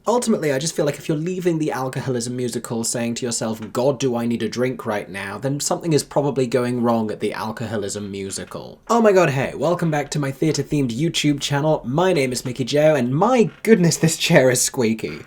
Ultimately, I just feel like if you're leaving the alcoholism musical saying to yourself, God, do I need a drink right now, then something is probably going wrong at the alcoholism musical. Oh my god, hey, welcome back to my theatre-themed YouTube channel. My name is Mickey Joe, and my goodness, this chair is squeaky.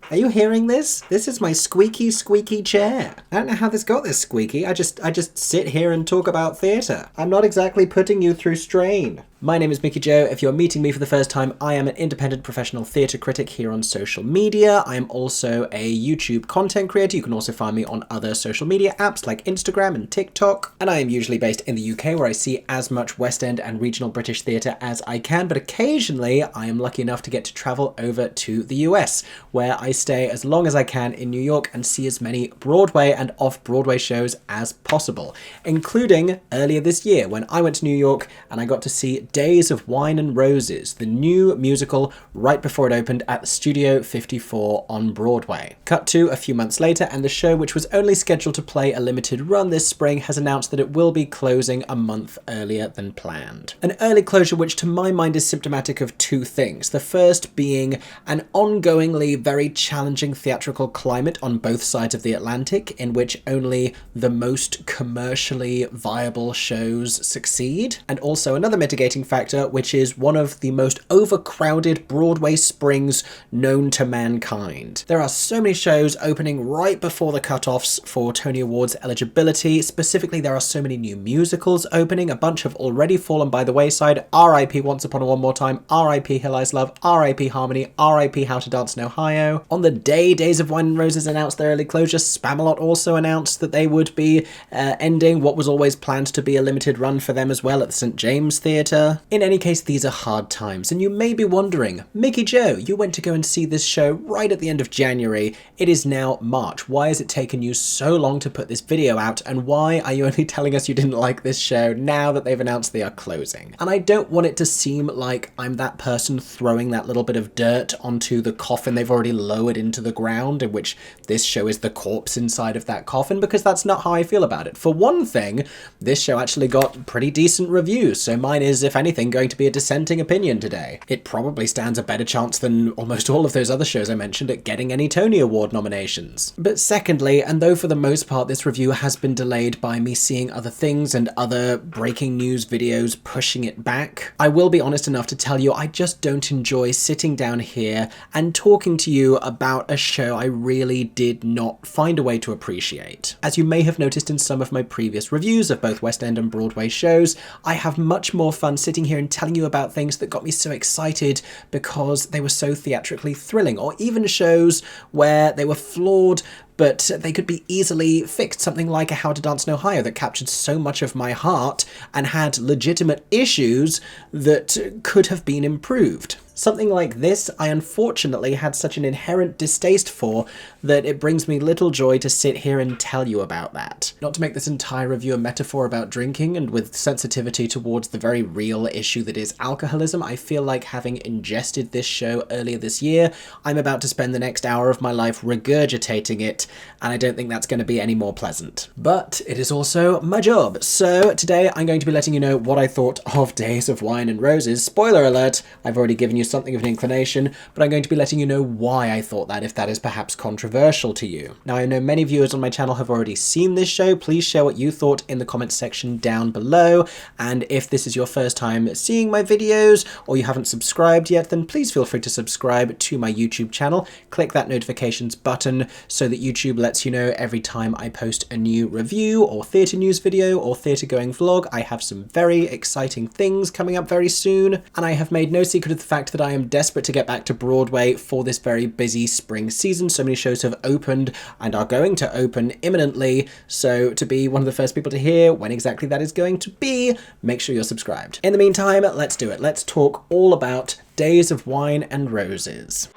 Are you hearing this? This is my squeaky, squeaky chair. I don't know how this got this squeaky. I just sit here and talk about theatre. I'm not exactly putting you through strain. My name is Mickey Joe. If you're meeting me for the first time, I am an independent professional theatre critic here on social media. I am also a YouTube content creator. You can also find me on other social media apps like Instagram and TikTok. And I am usually based in the UK, where I see as much West End and regional British theatre as I can, but occasionally I am lucky enough to get to travel over to the US, where I stay as long as I can in New York and see as many Broadway and off-Broadway shows as possible, including earlier this year when I went to New York and I got to see Days of Wine and Roses, the new musical right before it opened at Studio 54 on Broadway. Cut to a few months later, and the show, which was only scheduled to play a limited run this spring, has announced that it will be closing a month earlier than planned. An early closure which to my mind is symptomatic of two things. The first being an ongoingly very challenging theatrical climate on both sides of the Atlantic, in which only the most commercially viable shows succeed, and also another mitigating factor, which is one of the most overcrowded Broadway springs known to mankind. There are so many shows opening right before the cutoffs for Tony Awards eligibility. Specifically, there are so many new musicals opening. A bunch have already fallen by the wayside. R.I.P. Once Upon a One More Time, R.I.P. Hill Eyes Love, R.I.P. Harmony, R.I.P. How to Dance in Ohio. On the day Days of Wine and Roses announced their early closure, Spamalot also announced that they would be ending what was always planned to be a limited run for them as well at the St. James Theatre. In any case, these are hard times, and you may be wondering, Mickey Joe, you went to go and see this show right at the end of January. It is now March. Why has it taken you so long to put this video out, and why are you only telling us you didn't like this show now that they've announced they are closing? And I don't want it to seem like I'm that person throwing that little bit of dirt onto the coffin they've already lowered into the ground, in which this show is the corpse inside of that coffin, because that's not how I feel about it. For one thing, this show actually got pretty decent reviews, so mine is, if anything, going to be a dissenting opinion today. It probably stands a better chance than almost all of those other shows I mentioned at getting any Tony Award nominations. But secondly, and though for the most part this review has been delayed by me seeing other things and other breaking news videos pushing it back, I will be honest enough to tell you I just don't enjoy sitting down here and talking to you about a show I really did not find a way to appreciate. As you may have noticed in some of my previous reviews of both West End and Broadway shows, I have much more fun sitting here and telling you about things that got me so excited because they were so theatrically thrilling, or even shows where they were flawed but they could be easily fixed. Something like a How to Dance in Ohio that captured so much of my heart and had legitimate issues that could have been improved. Something like this, I unfortunately had such an inherent distaste for that it brings me little joy to sit here and tell you about that. Not to make this entire review a metaphor about drinking, and with sensitivity towards the very real issue that is alcoholism, I feel like having ingested this show earlier this year, I'm about to spend the next hour of my life regurgitating it, and I don't think that's going to be any more pleasant. But it is also my job. So today I'm going to be letting you know what I thought of Days of Wine and Roses. Spoiler alert, I've already given you something of an inclination, but I'm going to be letting you know why I thought that, if that is perhaps controversial to you. Now, I know many viewers on my channel have already seen this show. Please share what you thought in the comments section down below, and if this is your first time seeing my videos or you haven't subscribed yet, then please feel free to subscribe to my YouTube channel. Click that notifications button so that YouTube lets you know every time I post a new review or theatre news video or theatre going vlog. I have some very exciting things coming up very soon, and I have made no secret of the fact that I am desperate to get back to Broadway for this very busy spring season. So many shows have opened and are going to open imminently, so to be one of the first people to hear when exactly that is going to be, make sure you're subscribed. In the meantime, let's do it. Let's talk all about Days of Wine and Roses.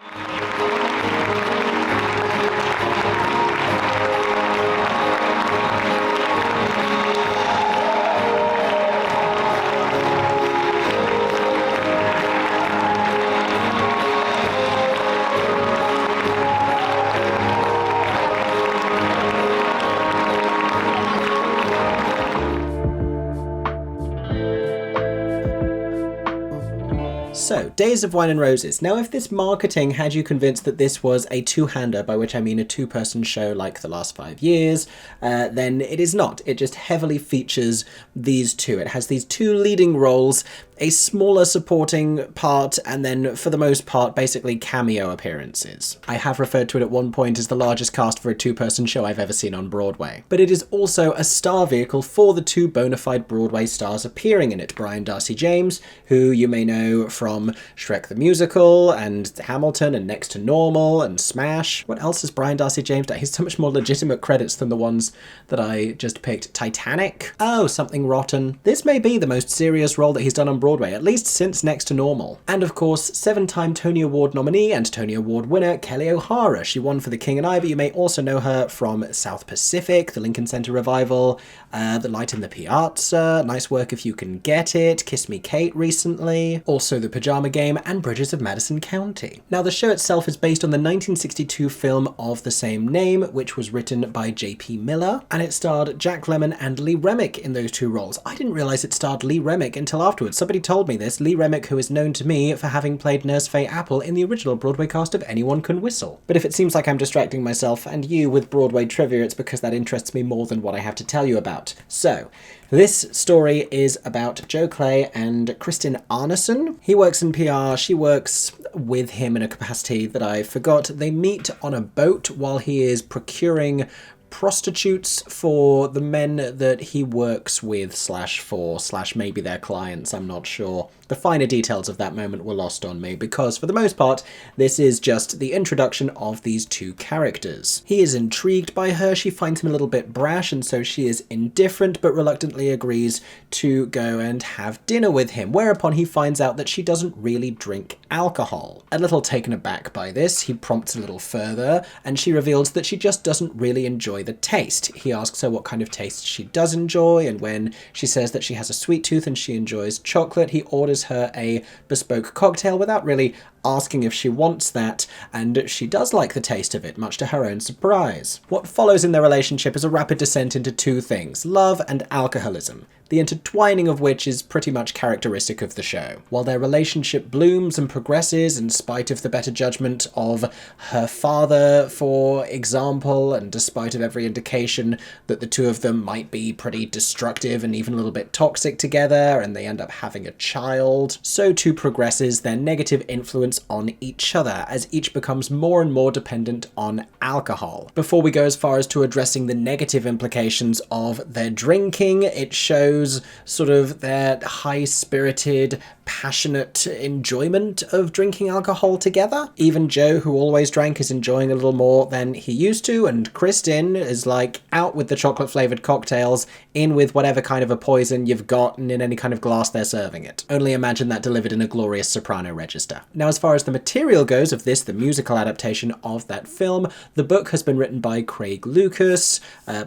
So, Days of Wine and Roses. Now, if this marketing had you convinced that this was a two-hander, by which I mean a two-person show like the last 5 years, then it is not. It just heavily features these two. It has these two leading roles, a smaller supporting part, and then, for the most part, basically cameo appearances. I have referred to it at one point as the largest cast for a two-person show I've ever seen on Broadway. But it is also a star vehicle for the two bona fide Broadway stars appearing in it. Brian Darcy James, who you may know from Shrek the Musical, and Hamilton, and Next to Normal, and Smash. What else has Brian Darcy James done? He's so much more legitimate credits than the ones that I just picked. Titanic? Oh, Something Rotten. This may be the most serious role that he's done on Broadway, at least since Next to Normal. And of course, 7-time Tony Award nominee and Tony Award winner Kelli O'Hara. She won for The King and I, but you may also know her from South Pacific, the Lincoln Center revival, The Light in the Piazza, Nice Work If You Can Get It, Kiss Me Kate recently, also The Pajama Game, and Bridges of Madison County. Now, the show itself is based on the 1962 film of the same name, which was written by J.P. Miller, and it starred Jack Lemmon and Lee Remick in those two roles. I didn't realize it starred Lee Remick until afterwards. Somebody told me this. Lee Remick, who is known to me for having played Nurse Faye Apple in the original Broadway cast of Anyone Can Whistle. But if it seems like I'm distracting myself and you with Broadway trivia, it's because that interests me more than what I have to tell you about. So, this story is about Joe Clay and Kristin Arneson. He works in PR, she works with him in a capacity that I forgot. They meet on a boat while he is procuring prostitutes for the men that he works with / maybe their clients, I'm not sure. The finer details of that moment were lost on me because, for the most part, this is just the introduction of these two characters. He is intrigued by her, she finds him a little bit brash, and so she is indifferent but reluctantly agrees to go and have dinner with him, whereupon he finds out that she doesn't really drink alcohol. A little taken aback by this, he prompts a little further, and she reveals that she just doesn't really enjoy the taste. He asks her what kind of taste she does enjoy, and when she says that she has a sweet tooth and she enjoys chocolate, he orders her a bespoke cocktail without really asking if she wants that, and she does like the taste of it, much to her own surprise. What follows in their relationship is a rapid descent into two things: love and alcoholism, the intertwining of which is pretty much characteristic of the show. While their relationship blooms and progresses in spite of the better judgment of her father, for example, and despite of every indication that the two of them might be pretty destructive and even a little bit toxic together, and they end up having a child, so too progresses their negative influence on each other as each becomes more and more dependent on alcohol. Before we go as far as to addressing the negative implications of their drinking, it shows sort of their high-spirited, passionate enjoyment of drinking alcohol together. Even Joe, who always drank, is enjoying a little more than he used to, and Kristin is like, out with the chocolate-flavoured cocktails, in with whatever kind of a poison you've got, and in any kind of glass they're serving it. Only imagine that delivered in a glorious soprano register. Now, as far as the material goes of this, the musical adaptation of that film, the book has been written by Craig Lucas,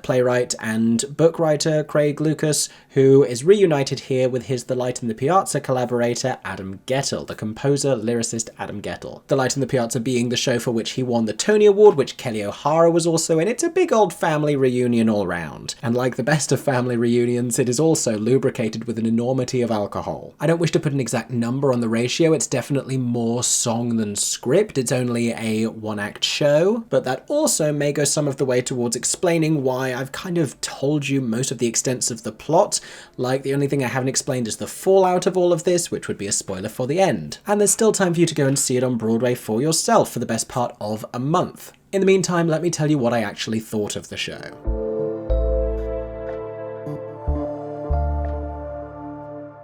playwright and book writer Craig Lucas, who is reunited here with his The Light in the Piazza collaborator Adam Guettel, the composer, lyricist Adam Guettel. The Light in the Piazza being the show for which he won the Tony Award, which Kelli O'Hara was also in. It's a big old family reunion all round. And like the best of family reunions, it is also lubricated with an enormity of alcohol. I don't wish to put an exact number on the ratio, it's definitely more song than script. It's only a one-act show, but that also may go some of the way towards explaining why I've kind of told you most of the extents of the plot. Like, the only thing I haven't explained is the fallout of all of this, which would be a spoiler for the end. And there's still time for you to go and see it on Broadway for yourself for the best part of a month. In the meantime, let me tell you what I actually thought of the show.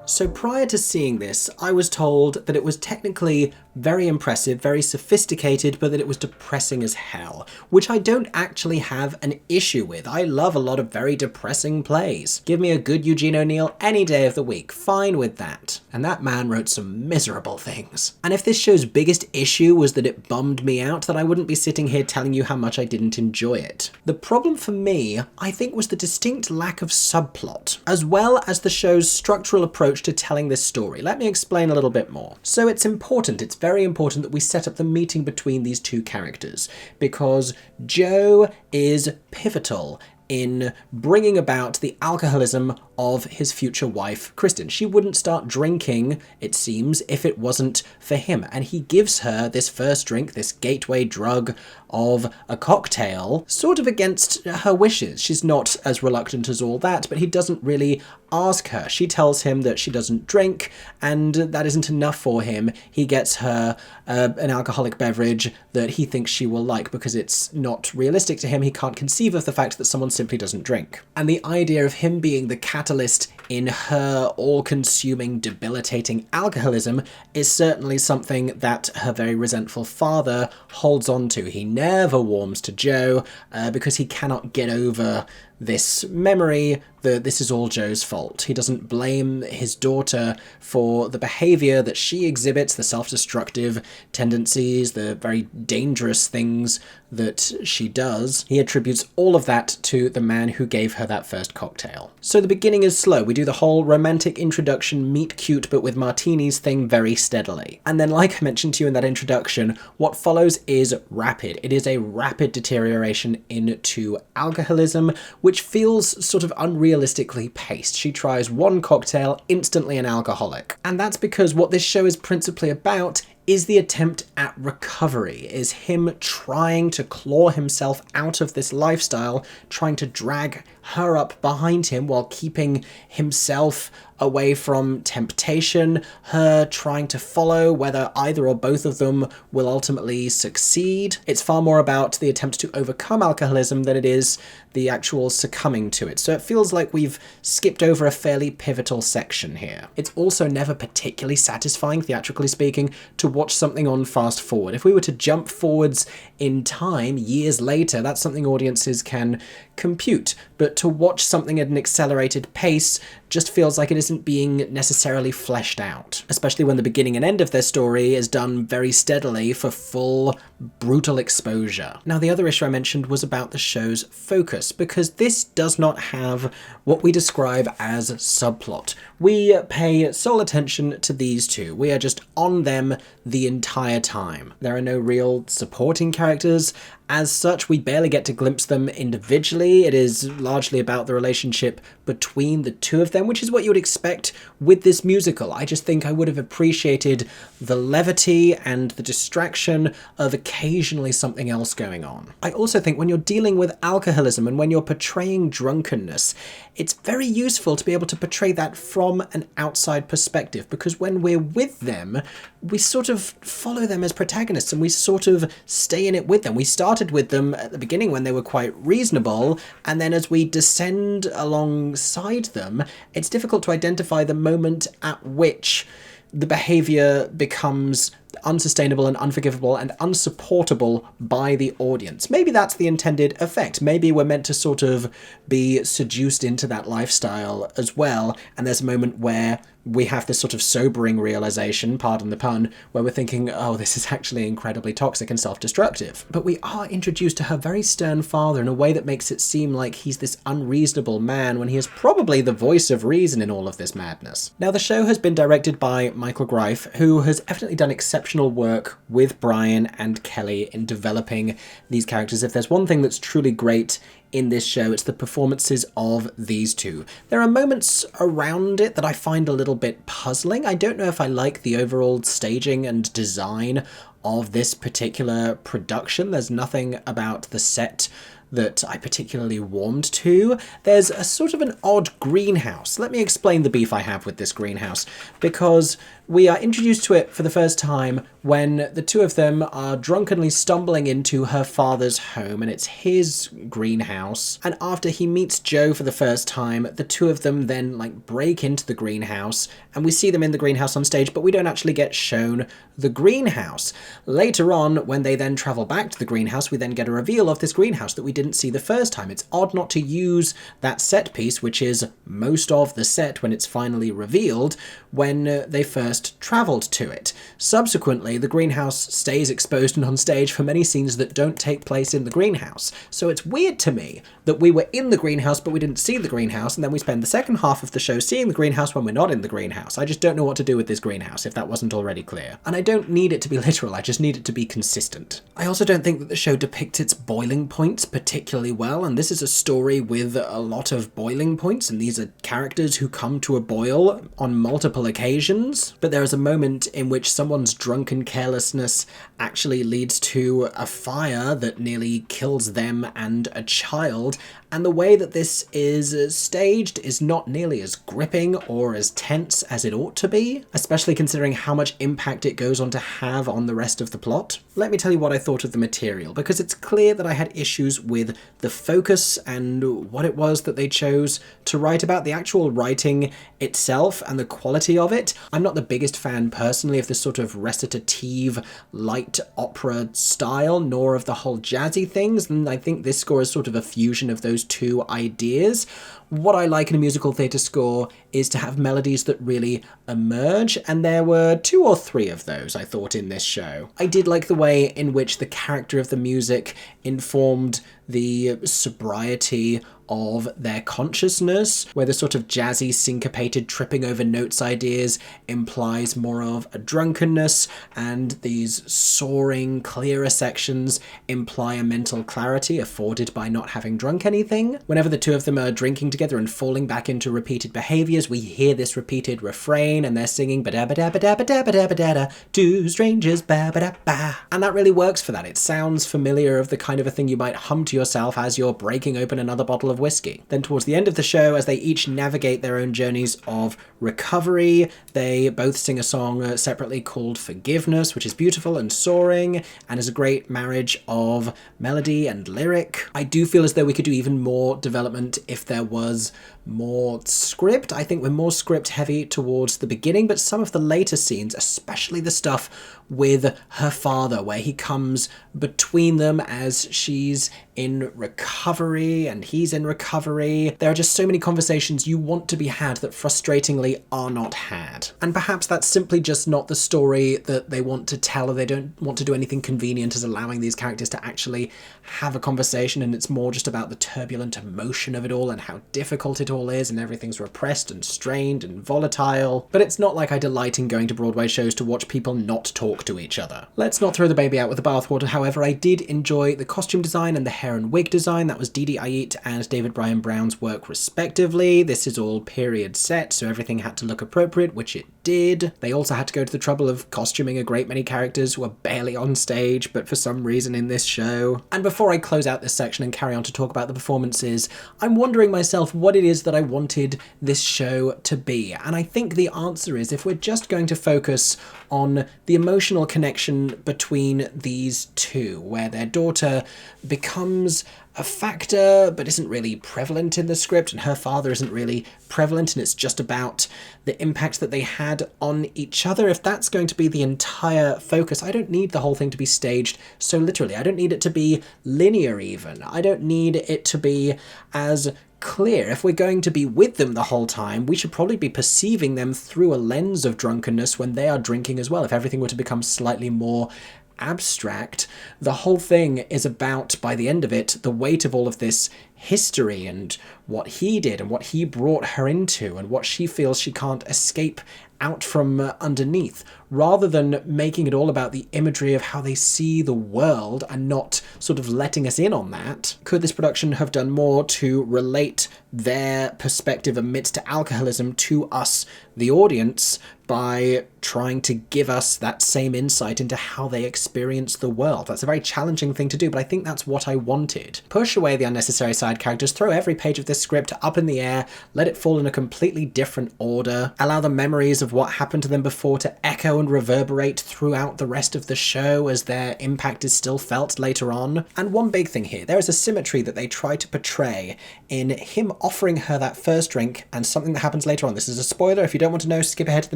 So prior to seeing this, I was told that it was technically very impressive, very sophisticated, but that it was depressing as hell, which I don't actually have an issue with. I love a lot of very depressing plays. Give me a good Eugene O'Neill any day of the week, fine with that. And that man wrote some miserable things. And if this show's biggest issue was that it bummed me out, then I wouldn't be sitting here telling you how much I didn't enjoy it. The problem for me, I think, was the distinct lack of subplot, as well as the show's structural approach to telling this story. Let me explain a little bit more. So it's very important that we set up the meeting between these two characters, because Joe is pivotal in bringing about the alcoholism of his future wife, Kristen. She wouldn't start drinking, it seems, if it wasn't for him. And he gives her this first drink, this gateway drug of a cocktail, sort of against her wishes. She's not as reluctant as all that, but he doesn't really ask her. She tells him that she doesn't drink, and that isn't enough for him. He gets her an alcoholic beverage that he thinks she will like because it's not realistic to him. He can't conceive of the fact that someone simply doesn't drink. And the idea of him being the catalyst in her all-consuming, debilitating alcoholism is certainly something that her very resentful father holds on to. He never warms to Joe because he cannot get over this memory that this is all Joe's fault. He doesn't blame his daughter for the behavior that she exhibits, the self-destructive tendencies, the very dangerous things that she does. He attributes all of that to the man who gave her that first cocktail. So the beginning is slow. We do the whole romantic introduction, meet cute but with martinis thing very steadily. And then, like I mentioned to you in that introduction, what follows is rapid. It is a rapid deterioration into alcoholism, which feels sort of unrealistically paced. She tries one cocktail, instantly an alcoholic. And that's because what this show is principally about is the attempt at recovery, is him trying to claw himself out of this lifestyle, trying to drag her up behind him while keeping himself away from temptation, her trying to follow whether either or both of them will ultimately succeed. It's far more about the attempt to overcome alcoholism than it is the actual succumbing to it. So it feels like we've skipped over a fairly pivotal section here. It's also never particularly satisfying, theatrically speaking, to watch something on fast forward. If we were to jump forwards in time, years later, that's something audiences can compute. But to watch something at an accelerated pace just feels like it isn't being necessarily fleshed out, especially when the beginning and end of their story is done very steadily for full, brutal exposure. Now, the other issue I mentioned was about the show's focus, because this does not have what we describe as subplot. We pay sole attention to these two. We are just on them the entire time. There are no real supporting characters. As such, we barely get to glimpse them individually. It is largely about the relationship between the two of them, which is what you would expect with this musical. I just think I would have appreciated the levity and the distraction of occasionally something else going on. I also think when you're dealing with alcoholism and when you're portraying drunkenness, it's very useful to be able to portray that from an outside perspective, because when we're with them, we sort of follow them as protagonists and we sort of stay in it with them. We started with them at the beginning when they were quite reasonable, and then as we descend alongside them, it's difficult to identify the moment at which the behavior becomes unsustainable and unforgivable and unsupportable by the audience. Maybe that's the intended effect. Maybe we're meant to sort of be seduced into that lifestyle as well, and there's a moment where we have this sort of sobering realization, pardon the pun, where we're thinking, oh, this is actually incredibly toxic and self-destructive. But we are introduced to her very stern father in a way that makes it seem like he's this unreasonable man when he is probably the voice of reason in all of this madness. Now, the show has been directed by Michael Greif, who has evidently done exceptional work with Brian and Kelli in developing these characters. If there's one thing that's truly great in this show, it's the performances of these two. There are moments around it that I find a little bit puzzling. I don't know if I like the overall staging and design of this particular production. There's nothing about the set that I particularly warmed to. There's a sort of an odd greenhouse. Let me explain the beef I have with this greenhouse, because we are introduced to it for the first time when the two of them are drunkenly stumbling into her father's home, and it's his greenhouse. And after he meets Joe for the first time, the two of them then break into the greenhouse, and we see them in the greenhouse on stage, but we don't actually get shown the greenhouse. Later on, when they then travel back to the greenhouse, we then get a reveal of this greenhouse that we didn't see the first time. It's odd not to use that set piece, which is most of the set when it's finally revealed, when they first first travelled to it. Subsequently, the greenhouse stays exposed and on stage for many scenes that don't take place in the greenhouse. So it's weird to me that we were in the greenhouse but we didn't see the greenhouse, and then we spend the second half of the show seeing the greenhouse when we're not in the greenhouse. I just don't know what to do with this greenhouse, if that wasn't already clear. And I don't need it to be literal, I just need it to be consistent. I also don't think that the show depicts its boiling points particularly well, and this is a story with a lot of boiling points, and these are characters who come to a boil on multiple occasions. But there is a moment in which someone's drunken carelessness actually leads to a fire that nearly kills them and a child, and the way that this is staged is not nearly as gripping or as tense as it ought to be, especially considering how much impact it goes on to have on the rest of the plot. Let me tell you what I thought of the material, because it's clear that I had issues with the focus and what it was that they chose to write about, the actual writing itself and the quality of it. I'm not the biggest fan personally of this sort of recitative light opera style, nor of the whole jazzy things, and I think this score is sort of a fusion of those two ideas. What I like in a musical theatre score is to have melodies that really emerge, and there were 2 or 3 of those, I thought, in this show. I did like the way in which the character of the music informed the sobriety of their consciousness, where the sort of jazzy, syncopated, tripping over notes ideas implies more of a drunkenness, and these soaring, clearer sections imply a mental clarity afforded by not having drunk anything. Whenever the two of them are drinking together and falling back into repeated behaviours, we hear this repeated refrain, and they're singing ba-da-ba-da-ba-da-ba-da-ba-da-ba-da, two strangers, ba-ba-da-ba. And that really works for that. It sounds familiar, of the kind of a thing you might hum to yourself as you're breaking open another bottle of whiskey. Then towards the end of the show, as they each navigate their own journeys of recovery, they both sing a song separately called Forgiveness, which is beautiful and soaring, and is a great marriage of melody and lyric. I do feel as though we could do even more development if there was more script. I think we're more script heavy towards the beginning, but some of the later scenes, especially the stuff with her father, where he comes between them as she's in recovery and he's in recovery. There are just so many conversations you want to be had that frustratingly are not had. And perhaps that's simply just not the story that they want to tell, or they don't want to do anything convenient as allowing these characters to actually have a conversation, and it's more just about the turbulent emotion of it all and how difficult it all is, and everything's repressed and strained and volatile. But it's not like I delight in going to Broadway shows to watch people not talk to each other. Let's not throw the baby out with the bathwater, however. I did enjoy the costume design and the hair and wig design. That was Didi Ayit and David Brian Brown's work respectively. This is all period set, so everything had to look appropriate, which it did. They also had to go to the trouble of costuming a great many characters who are barely on stage, but for some reason in this show. And before I close out this section and carry on to talk about the performances, I'm wondering myself what it is that I wanted this show to be. And I think the answer is, if we're just going to focus on the emotional connection between these two, where their daughter becomes a factor but isn't really prevalent in the script, and her father isn't really prevalent, and it's just about the impact that they had on each other. If that's going to be the entire focus, I don't need the whole thing to be staged so literally. I don't need it to be linear even. I don't need it to be as clear. If we're going to be with them the whole time, we should probably be perceiving them through a lens of drunkenness when they are drinking as well. If everything were to become slightly more abstract, the whole thing is about, by the end of it, the weight of all of this history and what he did and what he brought her into and what she feels she can't escape out from underneath, rather than making it all about the imagery of how they see the world and not sort of letting us in on that. Could this production have done more to relate their perspective amidst alcoholism to us, the audience, by trying to give us that same insight into how they experience the world? That's a very challenging thing to do, but I think that's what I wanted. Push away the unnecessary side characters, throw every page of this script up in the air, let it fall in a completely different order, allow the memories of what happened to them before to echo and reverberate throughout the rest of the show as their impact is still felt later on. And one big thing here, there is a symmetry that they try to portray in him offering her that first drink and something that happens later on. This is a spoiler. If you don't want to know, skip ahead to the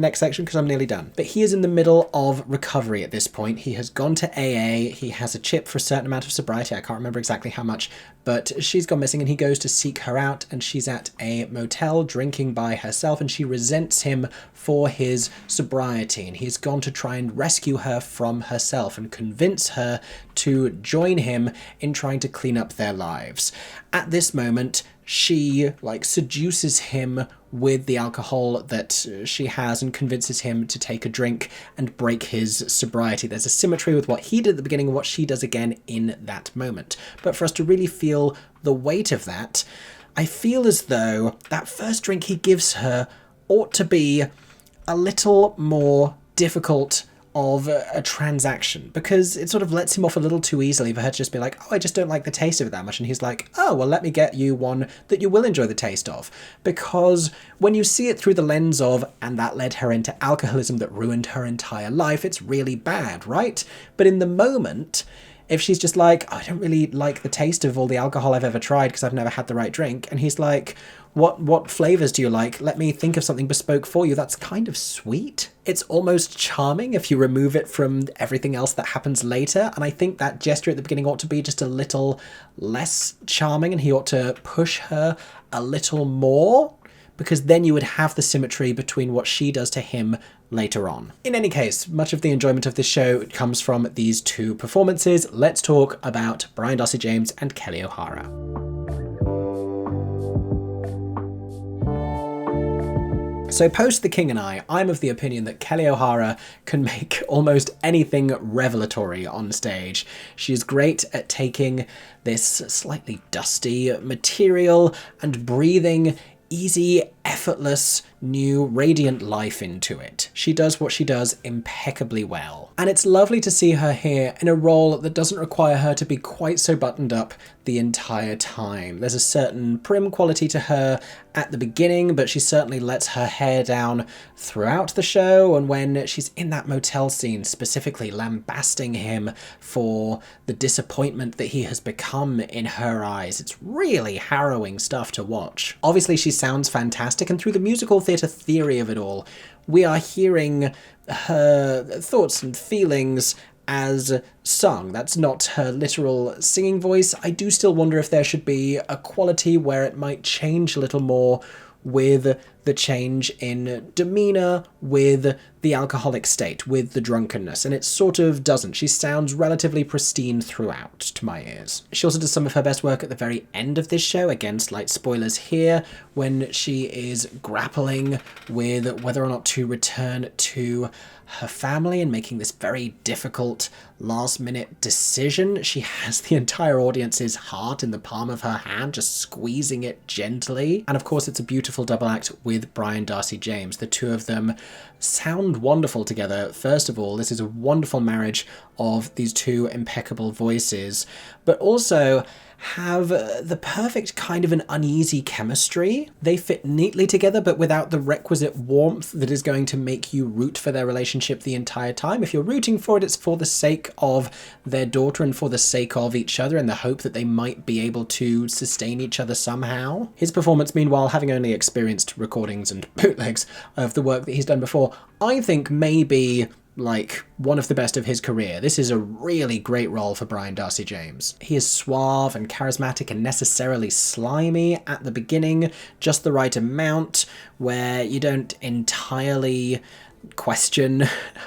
next section because I'm nearly done. But he is in the middle of recovery at this point. He has gone to AA. He has a chip for a certain amount of sobriety. I can't remember exactly how much, but she's gone gone missing, and he goes to seek her out, and she's at a motel drinking by herself, and she resents him for his sobriety, and he's gone to try and rescue her from herself and convince her to join him in trying to clean up their lives. At this moment, she seduces him with the alcohol that she has and convinces him to take a drink and break his sobriety. There's a symmetry with what he did at the beginning and what she does again in that moment. But for us to really feel the weight of that, I feel as though that first drink he gives her ought to be a little more difficult of a transaction, because it sort of lets him off a little too easily for her to just be like, oh, I just don't like the taste of it that much. And he's like, oh, well, let me get you one that you will enjoy the taste of. Because when you see it through the lens of, and that led her into alcoholism that ruined her entire life, it's really bad, right? But in the moment, if she's just like, oh, I don't really like the taste of all the alcohol I've ever tried because I've never had the right drink, and he's like, what flavors do you like? Let me think of something bespoke for you. That's kind of sweet. It's almost charming if you remove it from everything else that happens later. And I think that gesture at the beginning ought to be just a little less charming, and he ought to push her a little more, because then you would have the symmetry between what she does to him later on. In any case, much of the enjoyment of this show comes from these two performances. Let's talk about Brian Darcy James and Kelli O'Hara. So post The King and I'm of the opinion that Kelli O'Hara can make almost anything revelatory on stage. She's great at taking this slightly dusty material and breathing easy, effortless, new, radiant life into it. She does what she does impeccably well. And it's lovely to see her here in a role that doesn't require her to be quite so buttoned up the entire time. There's a certain prim quality to her at the beginning, but she certainly lets her hair down throughout the show, and when she's in that motel scene, specifically lambasting him for the disappointment that he has become in her eyes, it's really harrowing stuff to watch. Obviously, she sounds fantastic, and through the musical theatre theory of it all, we are hearing her thoughts and feelings as sung. That's not her literal singing voice. I do still wonder if there should be a quality where it might change a little more with the change in demeanour, with the alcoholic state, with the drunkenness, and it sort of doesn't. She sounds relatively pristine throughout to my ears. She also does some of her best work at the very end of this show, again, slight spoilers here, when she is grappling with whether or not to return to her family and making this very difficult last-minute decision. She has the entire audience's heart in the palm of her hand, just squeezing it gently. And of course, it's a beautiful double act with Brian Darcy James. The two of them sound wonderful together. First of all, this is a wonderful marriage of these two impeccable voices, but also have the perfect kind of an uneasy chemistry. They fit neatly together, but without the requisite warmth that is going to make you root for their relationship the entire time. If you're rooting for it, it's for the sake of their daughter and for the sake of each other and the hope that they might be able to sustain each other somehow. His performance, meanwhile, having only experienced recordings and bootlegs of the work that he's done before, I think maybe one of the best of his career. This is a really great role for Brian Darcy James. He is suave and charismatic and necessarily slimy at the beginning, just the right amount where you don't entirely question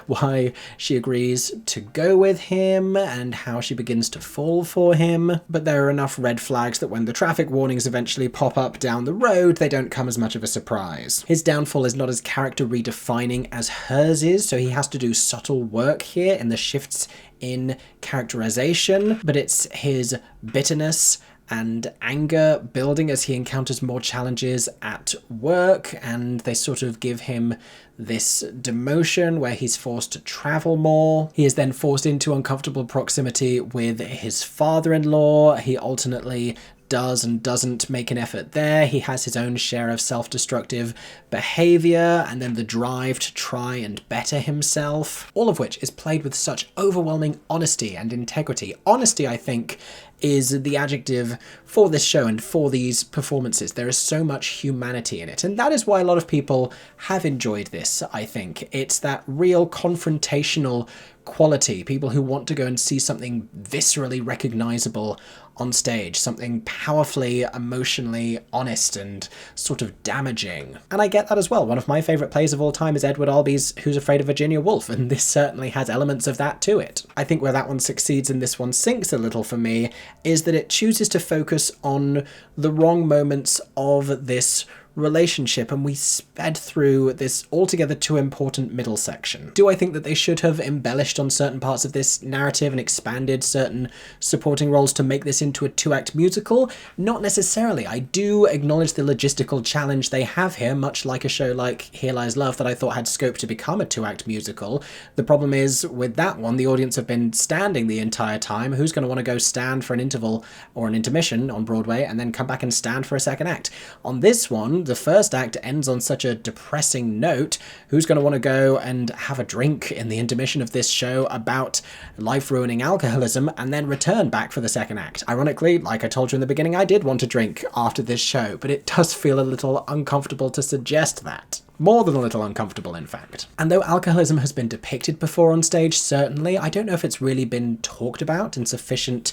why she agrees to go with him and how she begins to fall for him, but there are enough red flags that when the traffic warnings eventually pop up down the road, they don't come as much of a surprise. His downfall is not as character redefining as hers is, so he has to do subtle work here in the shifts in characterization, but it's his bitterness and anger building as he encounters more challenges at work, and they sort of give him this demotion where he's forced to travel more. He is then forced into uncomfortable proximity with his father-in-law. He alternately does and doesn't make an effort there. He has his own share of self-destructive behavior and then the drive to try and better himself, all of which is played with such overwhelming honesty and integrity. Honesty, I think, is the adjective for this show and for these performances. There is so much humanity in it, and that is why a lot of people have enjoyed this, I think. It's that real confrontational quality, people who want to go and see something viscerally recognizable on stage, something powerfully, emotionally honest and sort of damaging. And I get that as well. One of my favourite plays of all time is Edward Albee's Who's Afraid of Virginia Woolf, and this certainly has elements of that to it. I think where that one succeeds and this one sinks a little for me is that it chooses to focus on the wrong moments of this relationship, and we sped through this altogether too important middle section. Do I think that they should have embellished on certain parts of this narrative and expanded certain supporting roles to make this into a 2-act musical? Not necessarily. I do acknowledge the logistical challenge they have here, much like a show like Here Lies Love that I thought had scope to become a 2-act musical. The problem is, with that one, the audience have been standing the entire time. Who's going to want to go stand for an interval or an intermission on Broadway and then come back and stand for a second act? On this one, the first act ends on such a depressing note. Who's going to want to go and have a drink in the intermission of this show about life-ruining alcoholism and then return back for the second act? Ironically, like I told you in the beginning, I did want to drink after this show, but it does feel a little uncomfortable to suggest that. More than a little uncomfortable, in fact. And though alcoholism has been depicted before on stage, certainly, I don't know if it's really been talked about in sufficient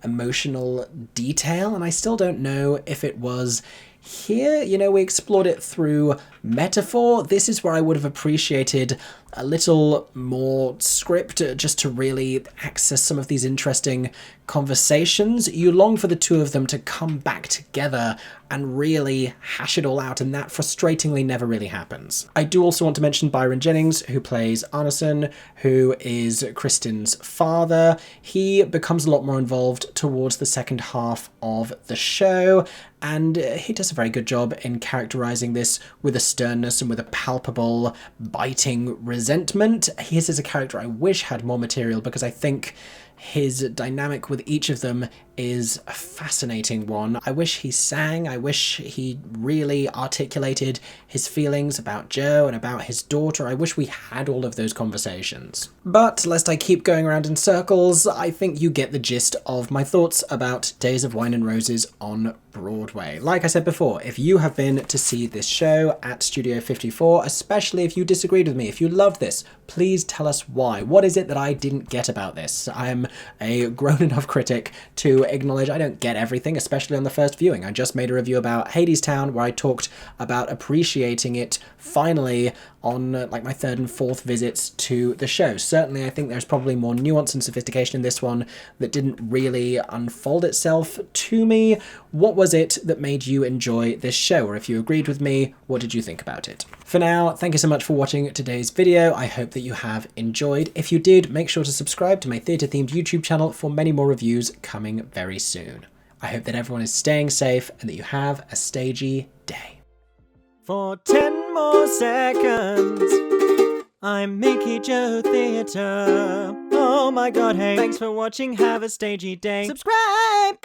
emotional detail, and I still don't know if it was here. You know, we explored it through metaphor. This is where I would have appreciated a little more script just to really access some of these interesting conversations. You long for the two of them to come back together and really hash it all out, and that frustratingly never really happens. I do also want to mention Byron Jennings, who plays Arneson, who is Kristin's father. He becomes a lot more involved towards the second half of the show, and he does a very good job in characterizing this with a sternness and with a palpable, biting resentment. His is a character I wish had more material, because I think his dynamic with each of them is a fascinating one. I wish he sang. I wish he really articulated his feelings about Joe and about his daughter. I wish we had all of those conversations. But lest I keep going around in circles, I think you get the gist of my thoughts about Days of Wine and Roses on Broadway. Like I said before, if you have been to see this show at Studio 54, especially if you disagreed with me, if you loved this, please tell us why. What is it that I didn't get about this? I'm a grown enough critic to acknowledge I don't get everything, especially on the first viewing. I just made a review about Hadestown where I talked about appreciating it finally on like my third and fourth visits to the show. Certainly I think there's probably more nuance and sophistication in this one that didn't really unfold itself to me. What was it that made you enjoy this show? Or if you agreed with me, what did you think about it? For now, thank you so much for watching today's video. I hope that you have enjoyed. If you did, make sure to subscribe to my theatre-themed YouTube channel for many more reviews coming very soon. I hope that everyone is staying safe and that you have a stagey day. For 10 more seconds, I'm Mickey Joe Theatre. Oh my god, hey. Thanks for watching, have a stagey day. Subscribe!